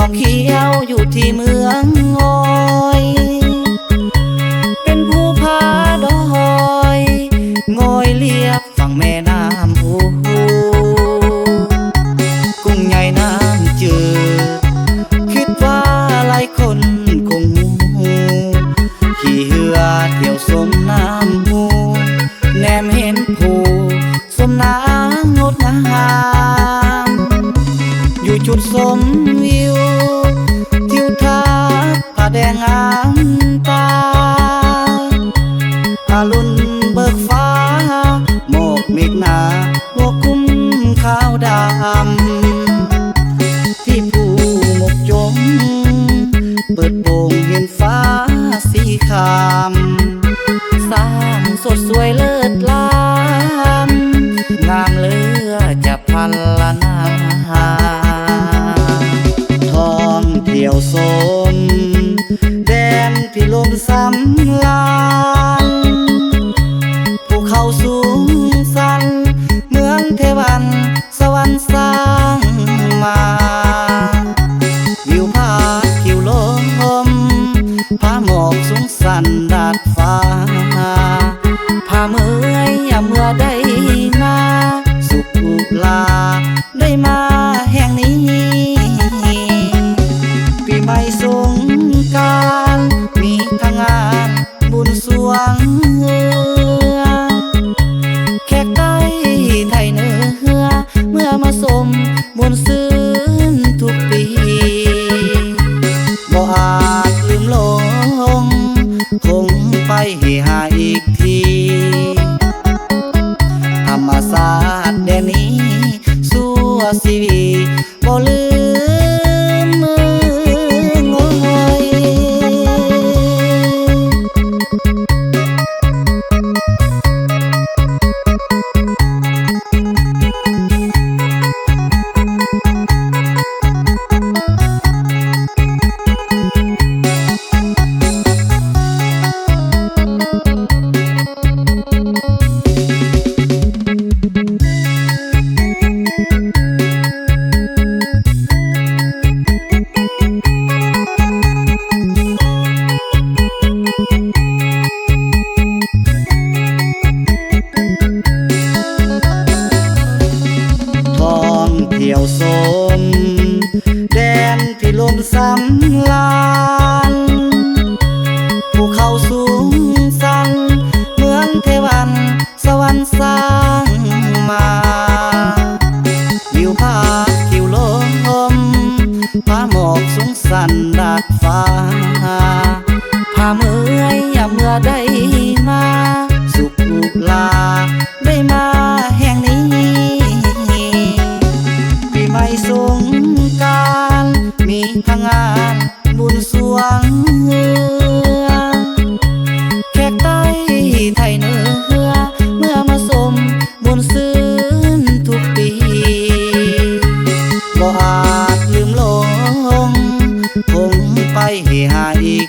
อกเขียวอยู่ที่เมืองงอยเป็นผู้พาดอยงอยเลียบฝั่งแม่น้ำอูกุ้งใหญ่น้ำจืดคิดว่าหลายคนคงหูขี่เรือเที่ยวสมน้ำหูแนมเห็นผู้สมน้ำงดงามอยู่จุดสมวิวทิวทัศน์ผาแดงงามตาอารุณเบิกฟ้าโมกเมฆหนาหัวคุ้มขาวดำที่ผู้หมกจมเปิดโปงเห็นฟ้าสีครามสร้างสดสวยเลิศล้ำงามเลือจะพันละนาท่องเที่ยวสมแดนที่ลมสำลานภูเขาสูงสันเหมือนเทวันสวรรค์สร้างมาวิวผาคิวลมผาหมอกสูงสันดาดฟ้าผาเมื่อยอย่าเมื่อได้มาสุขอุลาได้มาแห่งนี้ปีใหม่สงกรานต์มีทั้งงานบุญสวงแขกใต้ไทยเหนือเมื่อมาสมบนซื่นทุกปีบ่อาจลืมลงคงไปหาอีกทีธรรมศาสตร์แดนนี้สู้ชีวิตบ่ลืมมืองอยเที่ยวสมแดนที่ลมสำลานภูเขาสูงสันเหมือนเทวันสวรรค์สร้างมาวิวผาคิวลมผาหมอกสูงสันดาดฟ้าผาเมื่อยอย่าเมื่อได้มาสุขอุลาได้มาแห่งนี้ไปสงกรานต์มีทั้งงานบุญสวงแขกใต้ไทยเหนือเมื่อมาสมบุญซื่นทุกปีบ่อาจลืมลงคงไปหาอีก